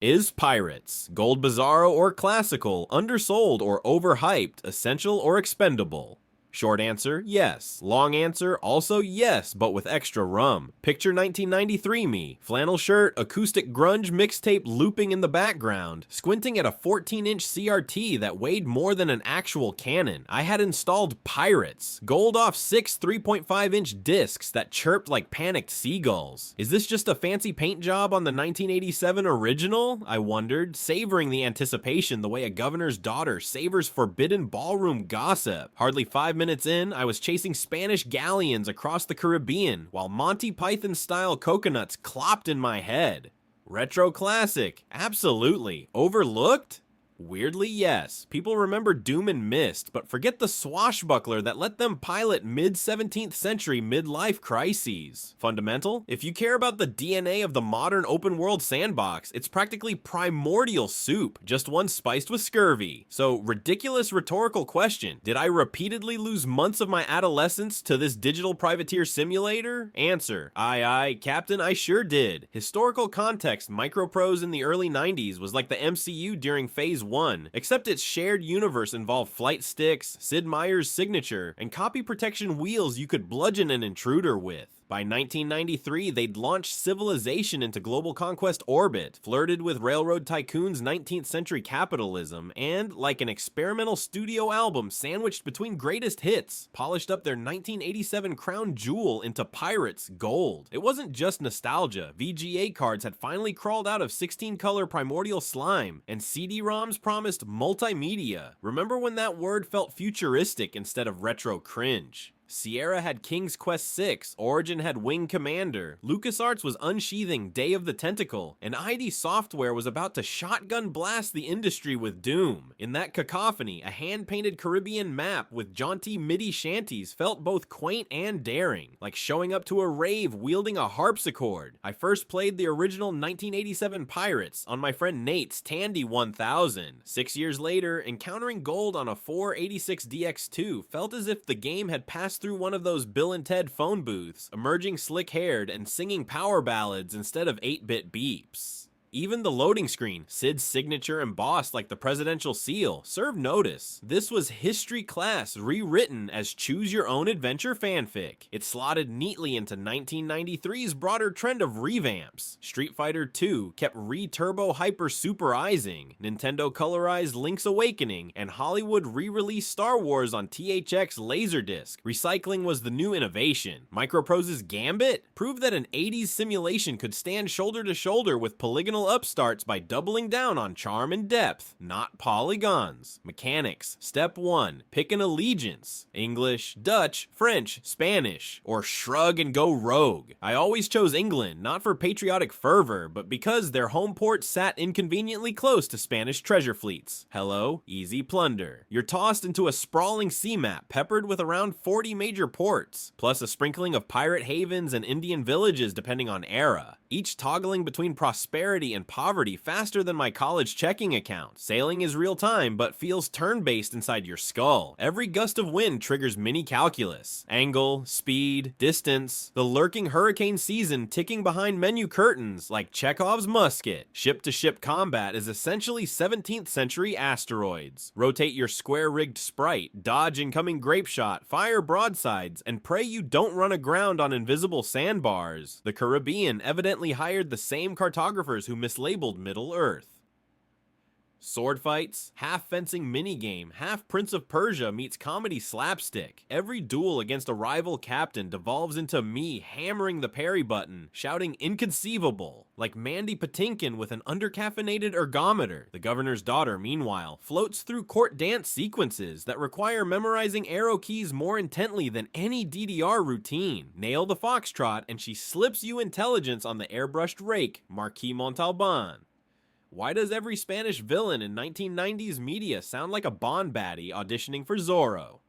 Is Pirates, Gold Bizarro or Classical, undersold or overhyped, essential or expendable? Short answer, yes. Long answer, also yes, but with extra rum. Picture 1993 me. Flannel shirt, acoustic grunge mixtape looping in the background, squinting at a 14-inch CRT that weighed more than an actual cannon. I had installed Pirates, gold off 6 3.5-inch discs that chirped like panicked seagulls. Is this just a fancy paint job on the 1987 original? I wondered, savoring the anticipation the way a governor's daughter savors forbidden ballroom gossip. Hardly 5 minutes in, I was chasing Spanish galleons across the Caribbean while Monty Python-style coconuts clopped in my head. Retro classic, absolutely. Overlooked? Weirdly, yes. People remember Doom and Mist, but forget the swashbuckler that let them pilot mid-17th century midlife crises. Fundamental? If you care about the DNA of the modern open-world sandbox, it's practically primordial soup, just one spiced with scurvy. So, ridiculous rhetorical question. Did I repeatedly lose months of my adolescence to this digital privateer simulator? Answer. Aye, Captain, I sure did. Historical context, Microprose in the early 90s was like the MCU during Phase 1, except its shared universe involved flight sticks, Sid Meier's signature, and copy protection wheels you could bludgeon an intruder with. By 1993, they'd launched civilization into global conquest orbit, flirted with railroad tycoons' 19th century capitalism, and, like an experimental studio album sandwiched between greatest hits, polished up their 1987 crown jewel into Pirates Gold. It wasn't just nostalgia. VGA cards had finally crawled out of 16-color primordial slime, and CD-ROMs promised multimedia. Remember when that word felt futuristic instead of retro cringe? Sierra had King's Quest VI, Origin had Wing Commander, LucasArts was unsheathing Day of the Tentacle, and ID Software was about to shotgun blast the industry with Doom. In that cacophony, a hand-painted Caribbean map with jaunty MIDI shanties felt both quaint and daring, like showing up to a rave wielding a harpsichord. I first played the original 1987 Pirates on my friend Nate's Tandy 1000. 6 years later, encountering gold on a 486DX2 felt as if the game had passed through one of those Bill and Ted phone booths, emerging slick-haired and singing power ballads instead of 8-bit beeps. Even the loading screen, Sid's signature embossed like the presidential seal, served notice. This was history class rewritten as choose-your-own-adventure fanfic. It slotted neatly into 1993's broader trend of revamps. Street Fighter II kept re-turbo hyper-superizing, Nintendo colorized Link's Awakening, and Hollywood re-released Star Wars on THX Laserdisc. Recycling was the new innovation. Microprose's Gambit proved that an 80s simulation could stand shoulder to shoulder with polygonal upstarts by doubling down on charm and depth, not polygons. Mechanics. Step 1. Pick an allegiance. English, Dutch, French, Spanish, or shrug and go rogue. I always chose England, not for patriotic fervor, but because their home port sat inconveniently close to Spanish treasure fleets. Hello, easy plunder. You're tossed into a sprawling sea map peppered with around 40 major ports, plus a sprinkling of pirate havens and Indian villages depending on era, each toggling between prosperity and poverty faster than my college checking account. Sailing is real time, but feels turn-based inside your skull. Every gust of wind triggers mini calculus. Angle, speed, distance, the lurking hurricane season ticking behind menu curtains like Chekhov's musket. Ship-to-ship combat is essentially 17th century asteroids. Rotate your square-rigged sprite, dodge incoming grape shot, fire broadsides, and pray you don't run aground on invisible sandbars. The Caribbean evidently hired the same cartographers who mislabeled Middle-earth. Sword fights, half fencing minigame, half Prince of Persia meets comedy slapstick. Every duel against a rival captain devolves into me hammering the parry button, shouting inconceivable, like Mandy Patinkin with an undercaffeinated ergometer. The governor's daughter, meanwhile, floats through court dance sequences that require memorizing arrow keys more intently than any DDR routine. Nail the foxtrot and she slips you intelligence on the airbrushed rake, Marquis Montalban. Why does every Spanish villain in 1990s media sound like a Bond baddie auditioning for Zorro?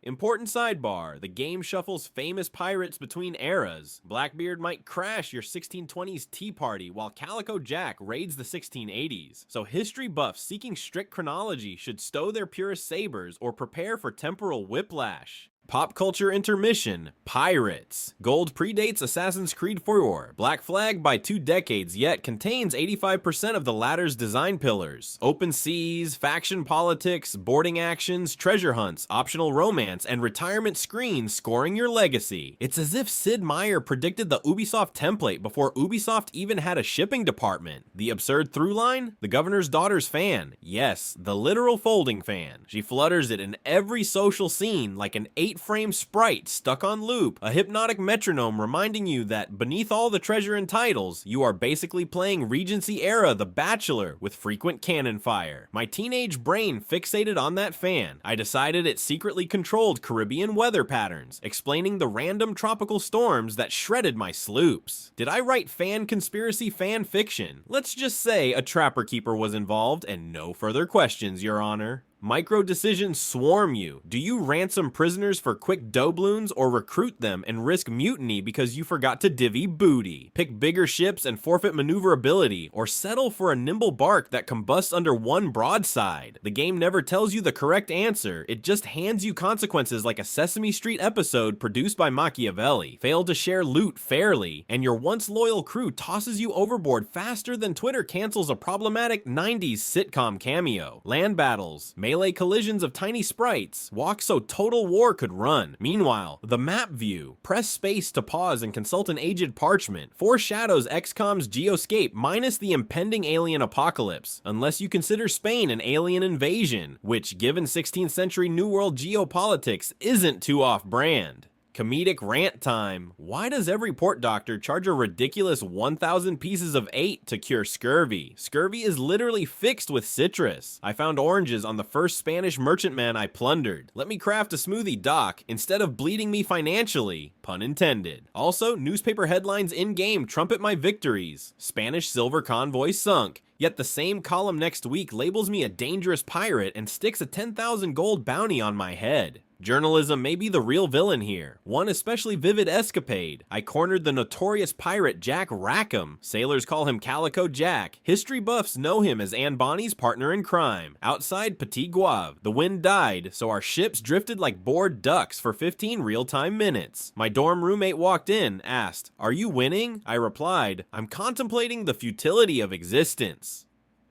Important sidebar, the game shuffles famous pirates between eras. Blackbeard might crash your 1620s tea party while Calico Jack raids the 1680s. So history buffs seeking strict chronology should stow their purest sabers or prepare for temporal whiplash. Pop culture intermission, pirates. Gold predates Assassin's Creed 4, Black Flag by 2 decades, yet contains 85% of the latter's design pillars. Open seas, faction politics, boarding actions, treasure hunts, optional romance, and retirement screens scoring your legacy. It's as if Sid Meier predicted the Ubisoft template before Ubisoft even had a shipping department. The absurd through line? The governor's daughter's fan. Yes, the literal folding fan. She flutters it in every social scene like an 8-frame sprite stuck on loop, a hypnotic metronome reminding you that beneath all the treasure and titles, you are basically playing Regency era The Bachelor with frequent cannon fire. My teenage brain fixated on that fan. I decided it secretly controlled Caribbean weather patterns, explaining the random tropical storms that shredded my sloops. Did I write fan conspiracy fan fiction? Let's just say a trapper keeper was involved and no further questions, Your Honor. Micro decisions swarm you. Do you ransom prisoners for quick doubloons or recruit them and risk mutiny because you forgot to divvy booty? Pick bigger ships and forfeit maneuverability, or settle for a nimble bark that combusts under one broadside. The game never tells you the correct answer, it just hands you consequences like a Sesame Street episode produced by Machiavelli. Fail to share loot fairly, and your once loyal crew tosses you overboard faster than Twitter cancels a problematic 90s sitcom cameo. Land battles, melee collisions of tiny sprites, walk so Total War could run. Meanwhile, the map view, press space to pause and consult an aged parchment, foreshadows XCOM's Geoscape minus the impending alien apocalypse, unless you consider Spain an alien invasion, which given 16th century New World geopolitics isn't too off-brand. Comedic rant time. Why does every port doctor charge a ridiculous 1,000 pieces of 8 to cure scurvy? Scurvy is literally fixed with citrus. I found oranges on the first Spanish merchantman I plundered. Let me craft a smoothie, doc, instead of bleeding me financially. Pun intended. Also, newspaper headlines in-game trumpet my victories. Spanish silver convoy sunk. Yet the same column next week labels me a dangerous pirate and sticks a 10,000 gold bounty on my head. Journalism may be the real villain here. One especially vivid escapade. I cornered the notorious pirate Jack Rackham. Sailors call him Calico Jack. History buffs know him as Anne Bonny's partner in crime. Outside Petit Guave, the wind died, so our ships drifted like bored ducks for 15 real-time minutes. My dorm roommate walked in, asked, "Are you winning?" I replied, "I'm contemplating the futility of existence."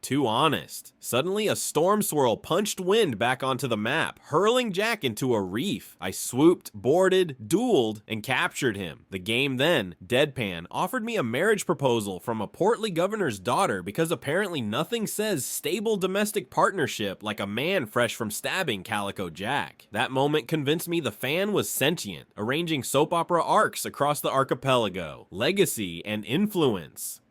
Too honest. Suddenly, a storm swirl punched wind back onto the map, hurling Jack into a reef. I swooped, boarded, dueled, and captured him. The game then, deadpan, offered me a marriage proposal from a portly governor's daughter because apparently nothing says stable domestic partnership like a man fresh from stabbing Calico Jack. That moment convinced me the fan was sentient, arranging soap opera arcs across the archipelago. Legacy and influence.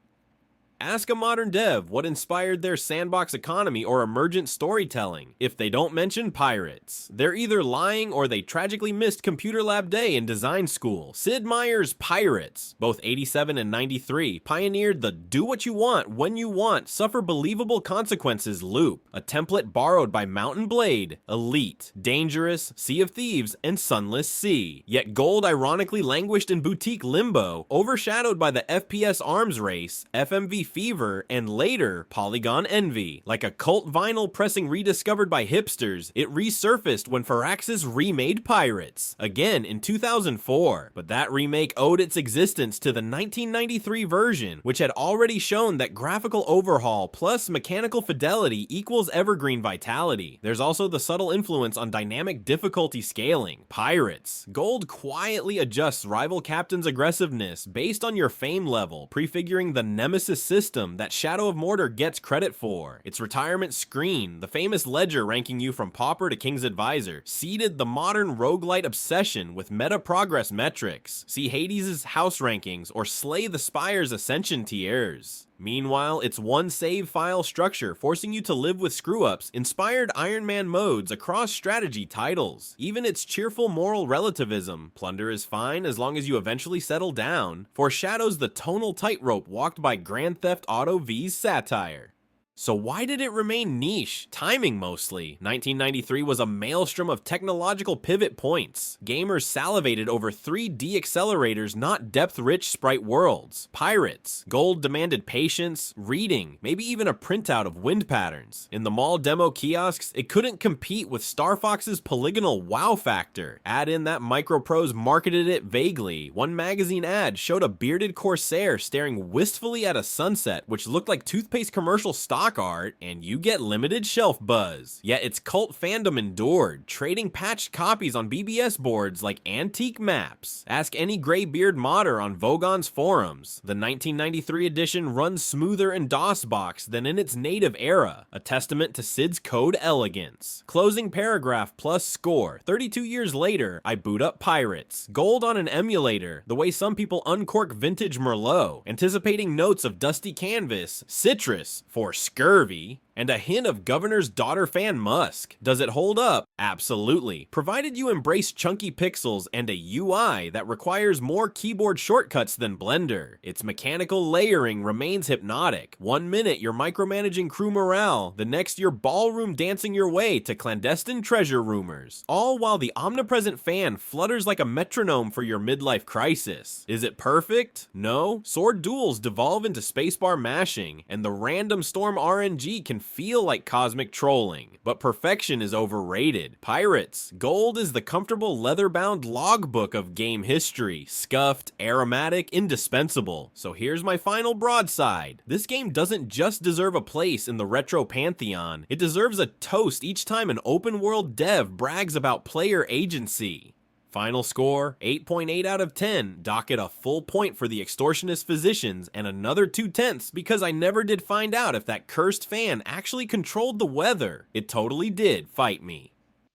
Ask a modern dev what inspired their sandbox economy or emergent storytelling. If they don't mention pirates, they're either lying or they tragically missed computer lab day in design school. Sid Meier's Pirates, both 87 and 93, pioneered the do what you want, when you want, suffer believable consequences loop, a template borrowed by Mountain Blade, Elite, Dangerous, Sea of Thieves, and Sunless Sea. Yet Gold ironically languished in boutique limbo, overshadowed by the FPS arms race, FMV Fever, and later, Polygon Envy. Like a cult vinyl pressing rediscovered by hipsters, it resurfaced when Firaxis remade Pirates, again in 2004. But that remake owed its existence to the 1993 version, which had already shown that graphical overhaul plus mechanical fidelity equals evergreen vitality. There's also the subtle influence on dynamic difficulty scaling. Pirates. Gold quietly adjusts rival captains' aggressiveness based on your fame level, prefiguring the nemesis system that Shadow of Mordor gets credit for. Its retirement screen, the famous ledger ranking you from pauper to king's advisor, seeded the modern roguelite obsession with meta progress metrics. See Hades' house rankings or Slay the Spire's ascension tiers. Meanwhile, its one save file structure forcing you to live with screw-ups inspired Iron Man modes across strategy titles. Even its cheerful moral relativism, plunder is fine as long as you eventually settle down, foreshadows the tonal tightrope walked by Grand Theft Auto V's satire. So why did it remain niche? Timing mostly. 1993 was a maelstrom of technological pivot points. Gamers salivated over 3D accelerators, not depth-rich sprite worlds. Pirates. Gold demanded patience, reading, maybe even a printout of wind patterns. In the mall demo kiosks, it couldn't compete with Star Fox's polygonal wow factor. Add in that Microprose marketed it vaguely. One magazine ad showed a bearded corsair staring wistfully at a sunset, which looked like toothpaste commercial stock art, and you get limited shelf buzz. Yet its cult fandom endured, trading patched copies on BBS boards like antique maps. Ask any graybeard modder on Vogon's forums. The 1993 edition runs smoother in DOSBox than in its native era, a testament to Sid's code elegance. Closing paragraph plus score. 32 years later, I boot up Pirates. Gold on an emulator, the way some people uncork vintage Merlot, anticipating notes of dusty canvas, citrus for scurvy, and a hint of Governor's Daughter fan musk. Does it hold up? Absolutely. Provided you embrace chunky pixels and a UI that requires more keyboard shortcuts than Blender. Its mechanical layering remains hypnotic. 1 minute you're micromanaging crew morale, the next you're ballroom dancing your way to clandestine treasure rumors. All while the omnipresent fan flutters like a metronome for your midlife crisis. Is it perfect? No. Sword duels devolve into spacebar mashing, and the random storm RNG can feel like cosmic trolling, but perfection is overrated. Pirates. Gold is the comfortable leather-bound logbook of game history, scuffed, aromatic, indispensable. So here's my final broadside. This game doesn't just deserve a place in the retro pantheon, it deserves a toast each time an open-world dev brags about player agency. Final score, 8.8 out of 10, docket a full point for the extortionist physicians and another 2/10 because I never did find out if that cursed fan actually controlled the weather. It totally did fight me.